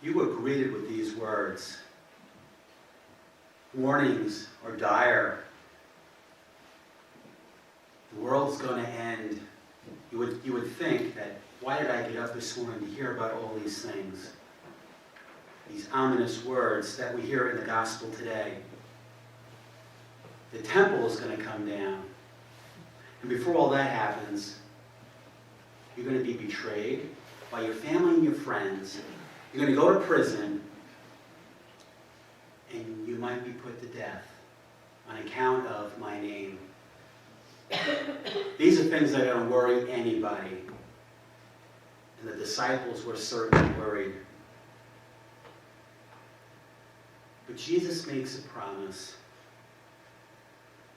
You were greeted with these words. Warnings are dire. The world's going to end. You would think that, why did I get up this morning to hear about all these things? These ominous words that we hear in the gospel today. The temple is going to come down. And before all that happens, you're going to be betrayed by your family and your friends. You're going to go to prison, and you might be put to death on account of my name. These are things that are going to worry anybody. And the disciples were certainly worried. But Jesus makes a promise.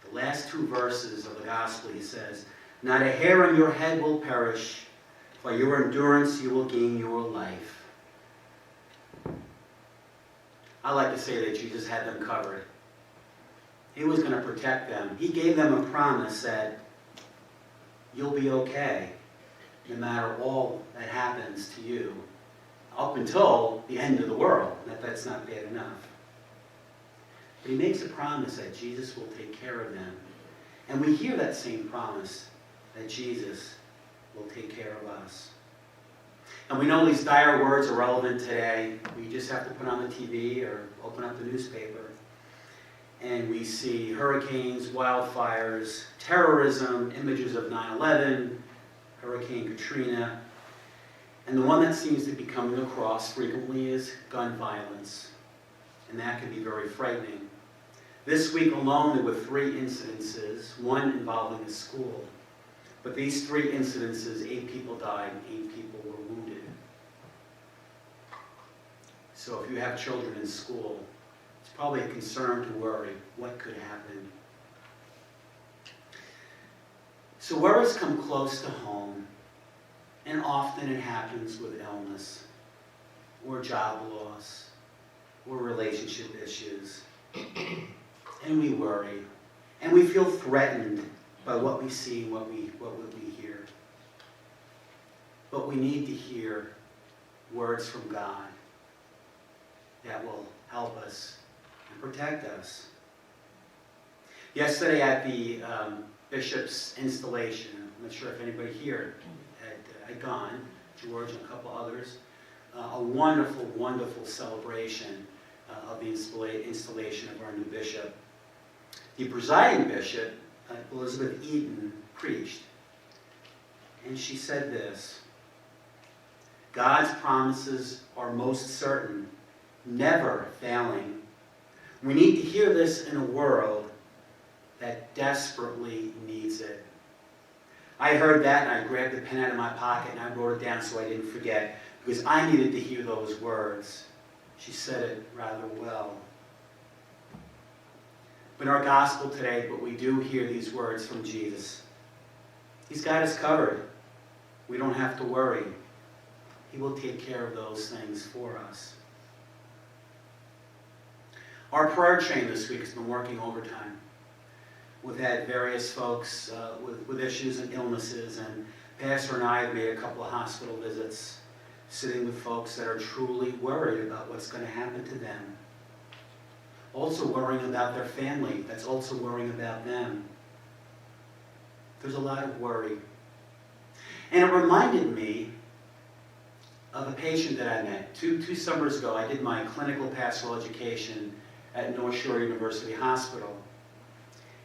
The last two verses of the gospel, he says, "Not a hair on your head will perish. By your endurance you will gain your life." I like to say that Jesus had them covered. He was going to protect them. He gave them a promise that you'll be okay no matter all that happens to you up until the end of the world. That's not bad enough. But he makes a promise that Jesus will take care of them. And we hear that same promise that Jesus will take care of us. And we know these dire words are relevant today. We just have to put on the TV or open up the newspaper. And we see hurricanes, wildfires, terrorism, images of 9/11, Hurricane Katrina. And the one that seems to be coming across frequently is gun violence. And that can be very frightening. This week alone, there were 3 incidences, one involving a school. But these 3 incidences, 8 people died, 8 people were wounded. So if you have children in school, it's probably a concern to worry what could happen. So worries come close to home, and often it happens with illness, or job loss, or relationship issues. And we worry, and we feel threatened by what we see and what we hear. But we need to hear words from God that will help us and protect us. Yesterday at the bishop's installation, I'm not sure if anybody here had gone, George and a couple others, a wonderful, wonderful celebration of the installation of our new bishop. The presiding bishop, Elizabeth Eden, preached, and she said this: "God's promises are most certain, never failing. We need to hear this in a world that desperately needs it." I heard that, and I grabbed the pen out of my pocket, and I wrote it down so I didn't forget, because I needed to hear those words. She said it rather well. In our gospel today, but we do hear these words from Jesus. He's got us covered. We don't have to worry. He will take care of those things for us. Our prayer chain this week has been working overtime. We've had various folks with issues and illnesses, and Pastor and I have made a couple of hospital visits, sitting with folks that are truly worried about what's going to happen to them. Also worrying about their family, that's also worrying about them. There's a lot of worry. And it reminded me of a patient that I met. Two summers ago, I did my clinical pastoral education at North Shore University Hospital.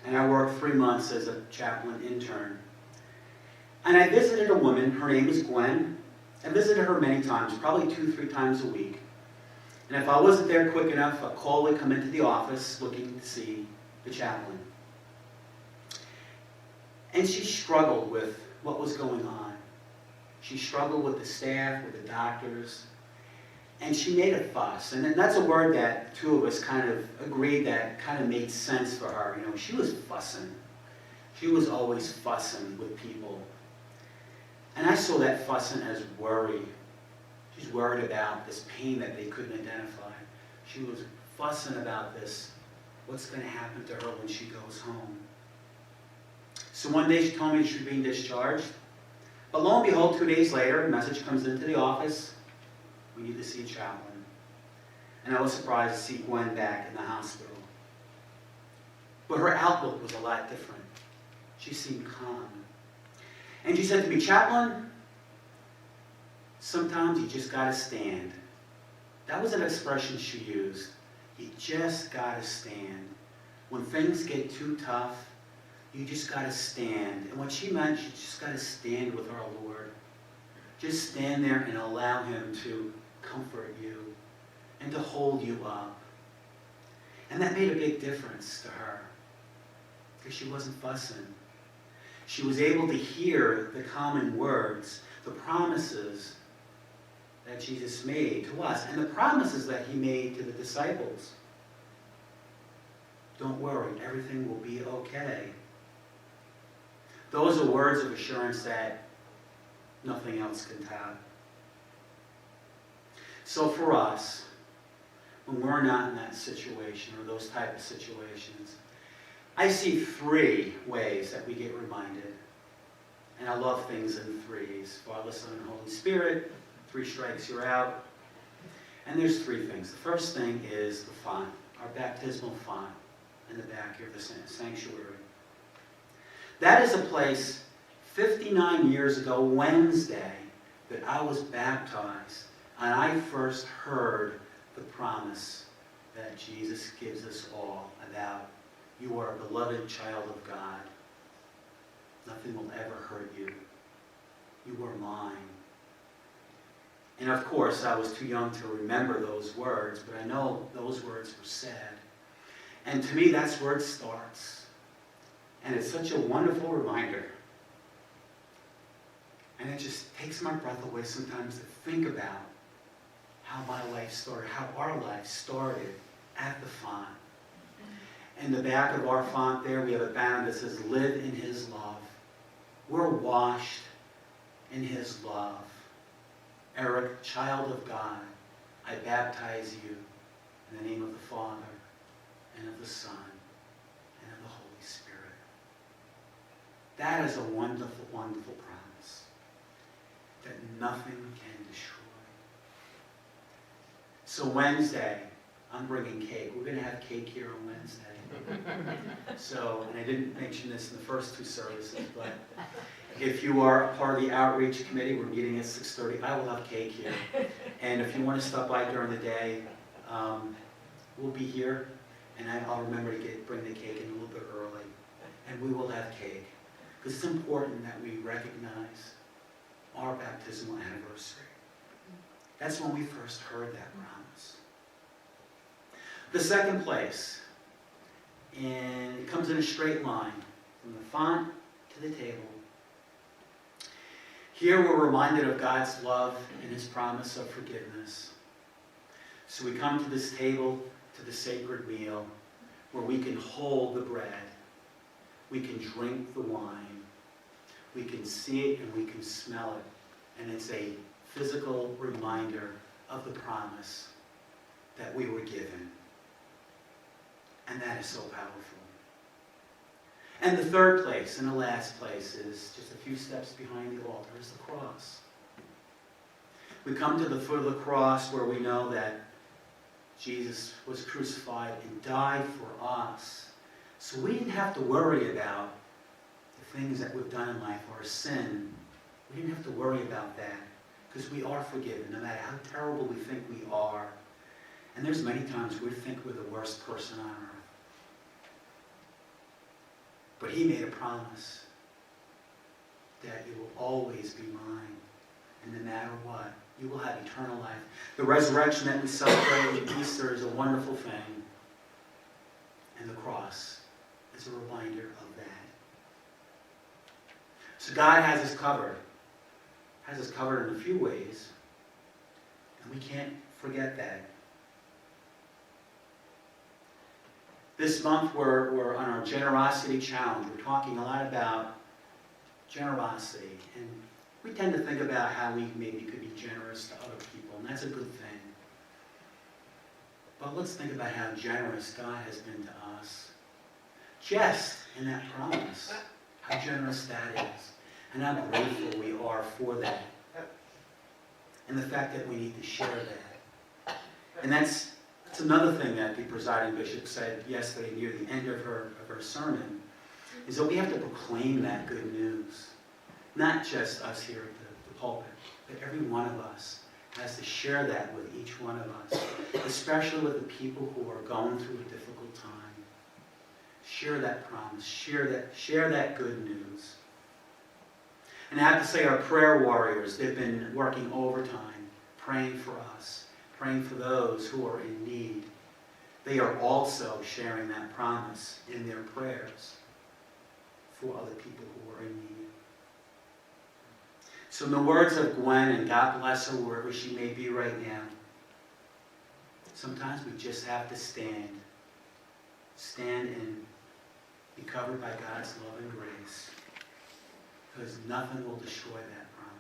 And I worked 3 months as a chaplain intern. And I visited a woman, her name is Gwen. I visited her many times, probably 2-3 times a week. And if I wasn't there quick enough, a call would come into the office looking to see the chaplain. And she struggled with what was going on. She struggled with the staff, with the doctors, and she made a fuss. And that's a word that 2 of us kind of agreed that kind of made sense for her. You know, she was fussing. She was always fussing with people. And I saw that fussing as worry. She's worried about this pain that they couldn't identify. She was fussing about this, what's going to happen to her when she goes home. So one day she told me she was being discharged. But lo and behold, 2 days later, a message comes into the office. We need to see a chaplain. And I was surprised to see Gwen back in the hospital. But her outlook was a lot different. She seemed calm. And she said to me, "Chaplain, sometimes you just got to stand." That was an expression she used. You just got to stand. When things get too tough, you just got to stand. And what she meant, you just got to stand with our Lord. Just stand there and allow him to comfort you and to hold you up. And that made a big difference to her because she wasn't fussing. She was able to hear the common words, the promises that Jesus made to us, and the promises that he made to the disciples. Don't worry, everything will be okay. Those are words of assurance that nothing else can top. So for us, when we're not in that situation or those type of situations, I see 3 ways that we get reminded. And I love things in threes. Father, Son, and Holy Spirit. 3 strikes, you're out. And there's 3 things. The first thing is the font, our baptismal font in the back here of the sanctuary. That is a place 59 years ago, Wednesday, that I was baptized. And I first heard the promise that Jesus gives us all about you are a beloved child of God. Nothing will ever hurt you. You are mine. And of course, I was too young to remember those words, but I know those words were said. And to me, that's where it starts. And it's such a wonderful reminder. And it just takes my breath away sometimes to think about how my life started, how our life started at the font. In the back of our font there, we have a banner that says, "Live in his love." We're washed in his love. Eric, child of God, I baptize you in the name of the Father, and of the Son, and of the Holy Spirit. That is a wonderful, wonderful promise that nothing can destroy. So Wednesday, I'm bringing cake. We're going to have cake here on Wednesday. So, and I didn't mention this in the first 2 services, but if you are a part of the outreach committee, we're meeting at 6:30. I will have cake here. And if you want to stop by during the day, we'll be here. And I'll remember to bring the cake in a little bit early. And we will have cake. Because it's important that we recognize our baptismal anniversary. That's when we first heard that promise. The second place, and it comes in a straight line from the font to the table. Here we're reminded of God's love and his promise of forgiveness. So we come to this table, to the sacred meal, where we can hold the bread, we can drink the wine, we can see it and we can smell it. And it's a physical reminder of the promise that we were given. And that is so powerful. And the third place, and the last place, is just a few steps behind the altar, is the cross. We come to the foot of the cross where we know that Jesus was crucified and died for us. So we didn't have to worry about the things that we've done in life, or sin. We didn't have to worry about that, because we are forgiven, no matter how terrible we think we are. And there's many times we think we're the worst person on earth. But he made a promise that you will always be mine. And no matter what, you will have eternal life. The resurrection that we celebrate at Easter is a wonderful thing. And the cross is a reminder of that. So God has us covered. Has us covered in a few ways. And we can't forget that. This month we're on our generosity challenge. We're talking a lot about generosity. And we tend to think about how we maybe could be generous to other people, and that's a good thing. But let's think about how generous God has been to us. Just in that promise, how generous that is. and how grateful we are for that. And the fact that we need to share that. And that's another thing that the presiding bishop said yesterday near the end of her sermon, is that we have to proclaim that good news. Not just us here at the pulpit, but every one of us has to share that with each one of us, especially with the people who are going through a difficult time. Share that promise, share that good news. And I have to say, our prayer warriors, they've been working overtime, praying for us, praying for those who are in need. They are also sharing that promise in their prayers for other people who are in need. So in the words of Gwen, and God bless her wherever she may be right now, sometimes we just have to stand and be covered by God's love and grace, because nothing will destroy that promise.